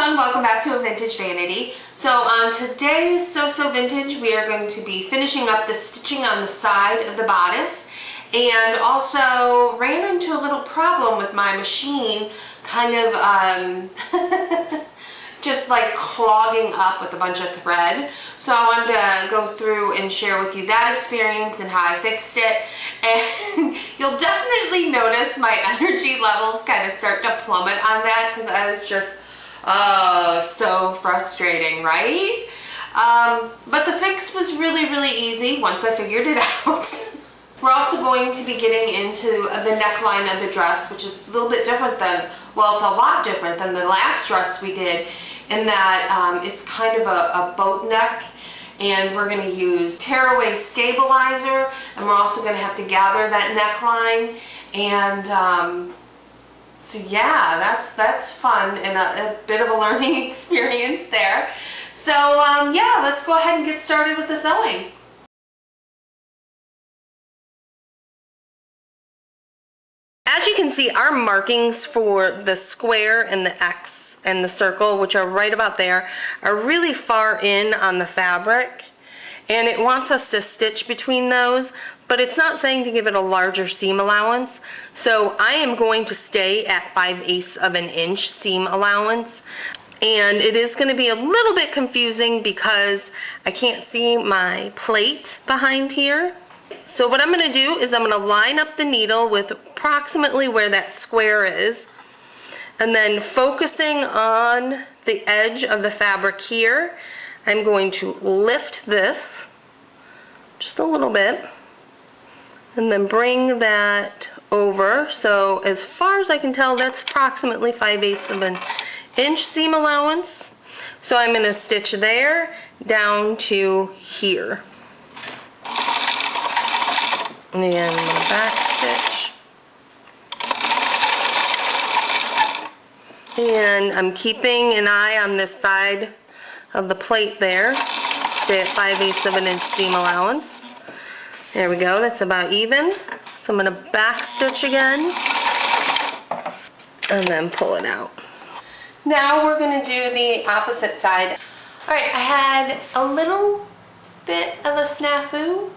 everyone, welcome back to A Vintage Vanity. So on today's So Vintage, we are going to be finishing up the stitching on the side of the bodice, and also ran into a little problem with my machine, kind of just like clogging up with a bunch of thread. So I wanted to go through and share with you that experience and how I fixed it. And you'll definitely notice my energy levels kind of start to plummet on that, because I was just so frustrating, right? But the fix was really easy once I figured it out. We're also going to be getting into the neckline of the dress, which is a little bit different than, well, it's a lot different than the last dress we did, in that it's kind of a boat neck, and we're going to use tearaway stabilizer, and we're also going to have to gather that neckline, and so yeah, that's fun and a bit of a learning experience there. So yeah, let's go ahead and get started with the sewing. As you can see, our markings for the square and the X and the circle, which are right about there, are really far in on the fabric, and it wants us to stitch between those, but it's not saying to give it a larger seam allowance. So I am going to stay at 5/8 of an inch seam allowance, and it is going to be a little bit confusing because I can't see my plate behind here. So what I'm going to do is I'm going to line up the needle with approximately where that square is, and then focusing on the edge of the fabric here, I'm going to lift this just a little bit and then bring that over. So as far as I can tell, that's approximately 5/8 of an inch seam allowance. So I'm going to stitch there down to here. And then I'm going to back stitch. And I'm keeping an eye on this side of the plate there. Stay at 5/8 of an inch seam allowance. There we go, that's about even. So I'm going to back stitch again and then pull it out. Now we're going to do the opposite side. Alright, I had a little bit of a snafu.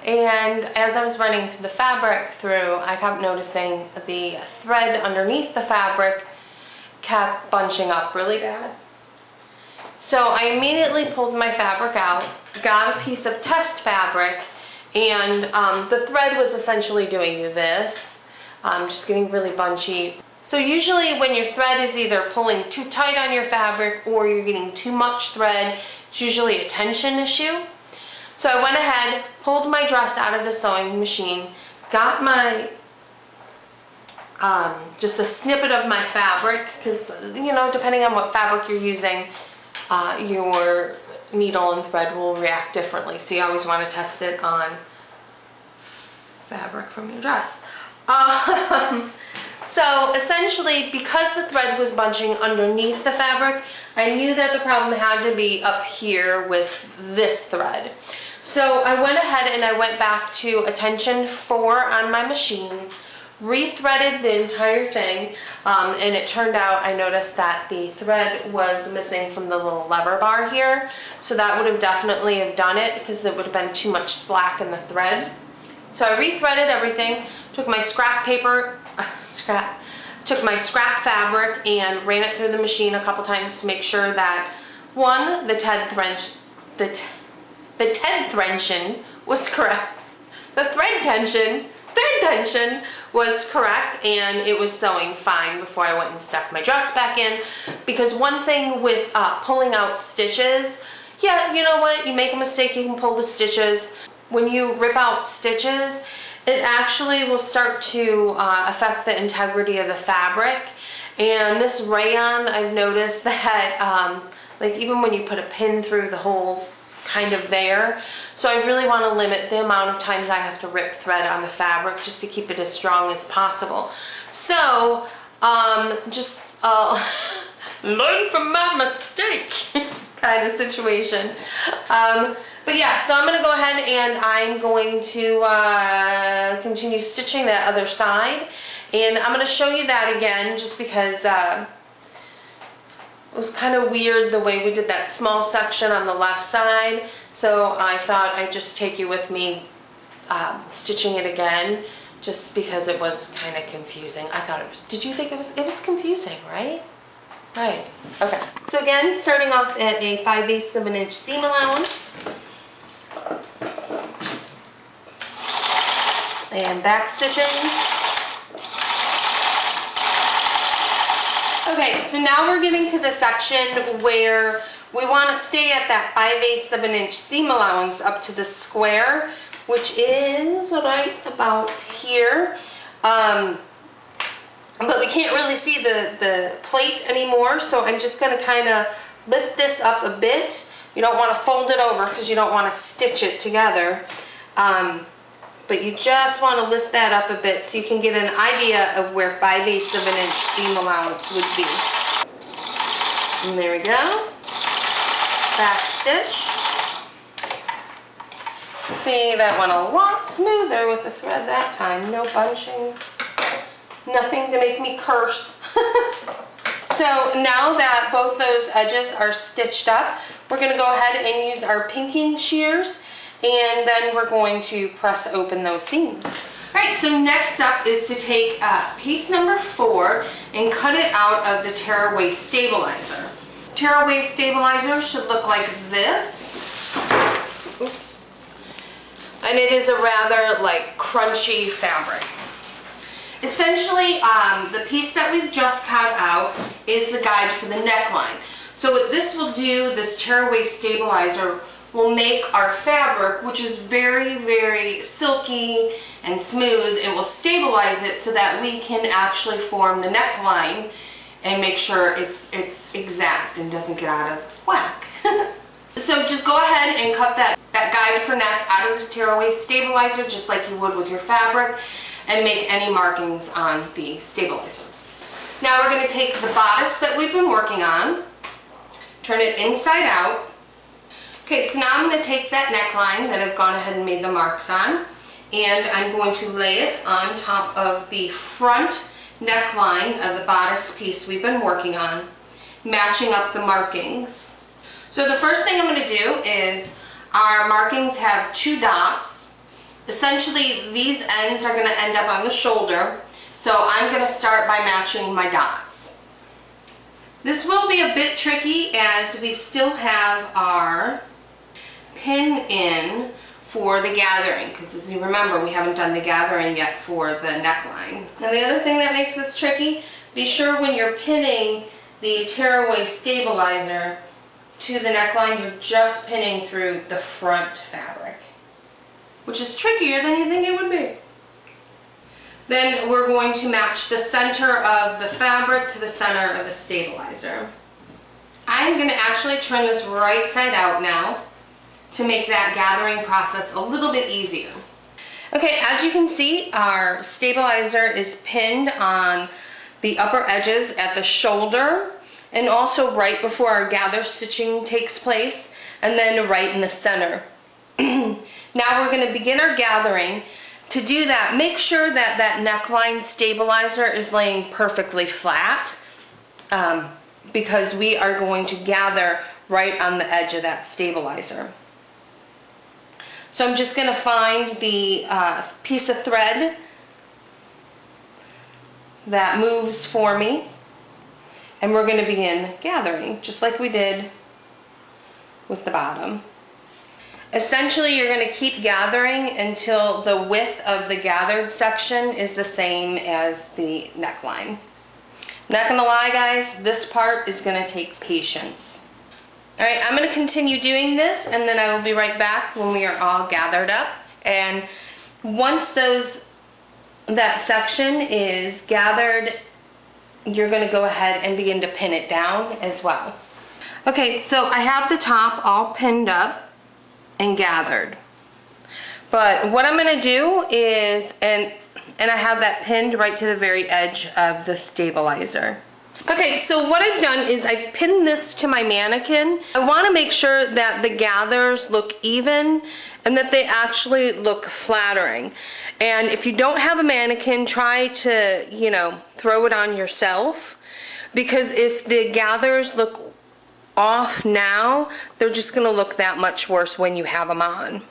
And as I was running the fabric through, I kept noticing the thread underneath the fabric kept bunching up really bad. So I immediately pulled my fabric out, got a piece of test fabric, and the thread was essentially doing this, just getting really bunchy. So usually when your thread is either pulling too tight on your fabric or you're getting too much thread, it's usually a tension issue. So I went ahead, pulled my dress out of the sewing machine, got my, just a snippet of my fabric, because, you know, depending on what fabric you're using, your needle and thread will react differently. So you always want to test it on fabric from your dress. So essentially, because the thread was bunching underneath the fabric, I knew that the problem had to be up here with this thread. So I went ahead and I went back to a tension 4 on my machine, re-threaded the entire thing, and it turned out I noticed that the thread was missing from the little lever bar here. So that would have definitely have done it, because there would have been too much slack in the thread. So I re-threaded everything, took my scrap paper, took my scrap fabric and ran it through the machine a couple times to make sure that, one, the thread tension was correct. The thread tension was correct, and it was sewing fine before I went and stuck my dress back in. Because one thing with pulling out stitches, yeah, you know what, you make a mistake, you can pull the stitches. When you rip out stitches, it actually will start to affect the integrity of the fabric. And this rayon, I've noticed that like even when you put a pin through the holes kind of there. So I really want to limit the amount of times I have to rip thread on the fabric, just to keep it as strong as possible. So just learn from my mistake kind of situation. But yeah, so I'm going to go ahead and I'm going to continue stitching that other side, and I'm going to show you that again just because It was kind of weird the way we did that small section on the left side, so I thought I'd just take you with me stitching it again, just because it was kind of confusing. I thought it was, did you think it was confusing, right? Right, okay. So again, starting off at a 5/8 of an inch seam allowance. And back stitching. Okay, so now we're getting to the section where we want to stay at that 5/8 of an inch seam allowance up to the square, which is right about here. But we can't really see the plate anymore, so I'm just going to kind of lift this up a bit. You don't want to fold it over because you don't want to stitch it together. But you just want to lift that up a bit so you can get an idea of where 5/8 of an inch seam allowance would be. And there we go. Back stitch. See, that went a lot smoother with the thread that time. No bunching. Nothing to make me curse. So now that both those edges are stitched up, we're going to go ahead and use our pinking shears, and then we're going to press open those seams. Alright, so next up is to take piece number 4 and cut it out of the tearaway stabilizer. Tearaway stabilizer should look like this. Oops. And it is a rather like crunchy fabric. Essentially, the piece that we've just cut out is the guide for the neckline. So what this will do, this tearaway stabilizer, will make our fabric, which is very, very silky and smooth, it will stabilize it so that we can actually form the neckline and make sure it's exact and doesn't get out of whack. So just go ahead and cut that guide for neck out of this tearaway stabilizer just like you would with your fabric, and make any markings on the stabilizer. Now we're going to take the bodice that we've been working on, turn it inside out. Okay, so now I'm going to take that neckline that I've gone ahead and made the marks on, and I'm going to lay it on top of the front neckline of the bodice piece we've been working on, matching up the markings. So the first thing I'm going to do is, our markings have 2 dots. Essentially, these ends are going to end up on the shoulder, so I'm going to start by matching my dots. This will be a bit tricky as we still have our pin in for the gathering, because as you remember, we haven't done the gathering yet for the neckline. And the other thing that makes this tricky, be sure when you're pinning the tearaway stabilizer to the neckline, you're just pinning through the front fabric, which is trickier than you think it would be. Then we're going to match the center of the fabric to the center of the stabilizer. I'm going to actually turn this right side out now to make that gathering process a little bit easier. Okay, as you can see, our stabilizer is pinned on the upper edges at the shoulder, and also right before our gather stitching takes place, and then right in the center. Now we're going to begin our gathering. To do that, make sure that that neckline stabilizer is laying perfectly flat, because we are going to gather right on the edge of that stabilizer. So I'm just going to find the piece of thread that moves for me, and we're going to begin gathering just like we did with the bottom. Essentially, you're going to keep gathering until the width of the gathered section is the same as the neckline. I'm not going to lie, guys, this part is going to take patience. Alright, I'm going to continue doing this, and then I will be right back when we are all gathered up. And once that section is gathered, you're going to go ahead and begin to pin it down as well. Okay, so I have the top all pinned up and gathered, but what I'm going to do is, and I have that pinned right to the very edge of the stabilizer. Okay, so what I've done is I've pinned this to my mannequin. I want to make sure that the gathers look even and that they actually look flattering. And if you don't have a mannequin, try to, throw it on yourself. because if the gathers look off now, they're just gonna look that much worse when you have them on.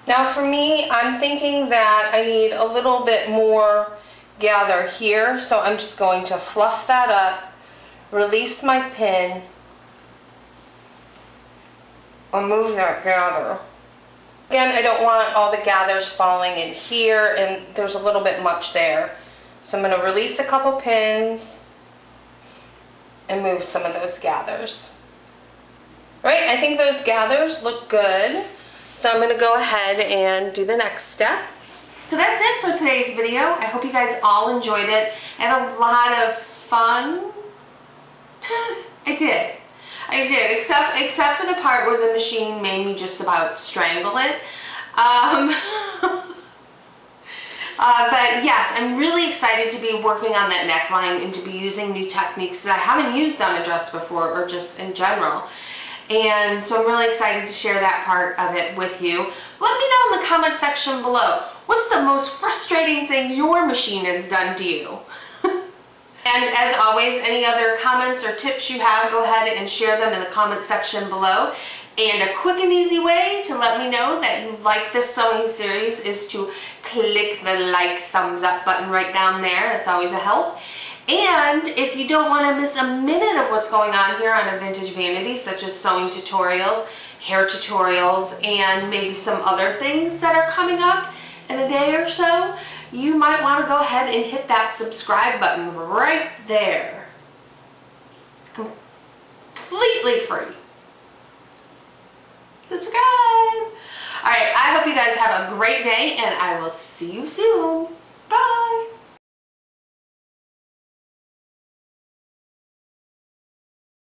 Now for me, I'm thinking that I need a little bit more gather here, so I'm just going to fluff that up, release my pin, and move that gather. Again, I don't want all the gathers falling in here, and there's a little bit much there. So I'm going to release a couple pins and move some of those gathers. Right, I think those gathers look good. So I'm going to go ahead and do the next step. So that's it for today's video. I hope you guys all enjoyed it and a lot of fun. I did, except for the part where the machine made me just about strangle it. But yes, I'm really excited to be working on that neckline and to be using new techniques that I haven't used on a dress before, or just in general. And so I'm really excited to share that part of it with you. Let me know in the comment section below, what's the most frustrating thing your machine has done to you? And as always, any other comments or tips you have, go ahead and share them in the comment section below. And a quick and easy way to let me know that you like this sewing series is to click the like thumbs up button right down there. That's always a help. And if you don't want to miss a minute of what's going on here on A Vintage Vanity, such as sewing tutorials, hair tutorials, and maybe some other things that are coming up in a day or so, you might want to go ahead and hit that subscribe button right there. Completely free. Subscribe! Alright, I hope you guys have a great day, and I will see you soon. Bye!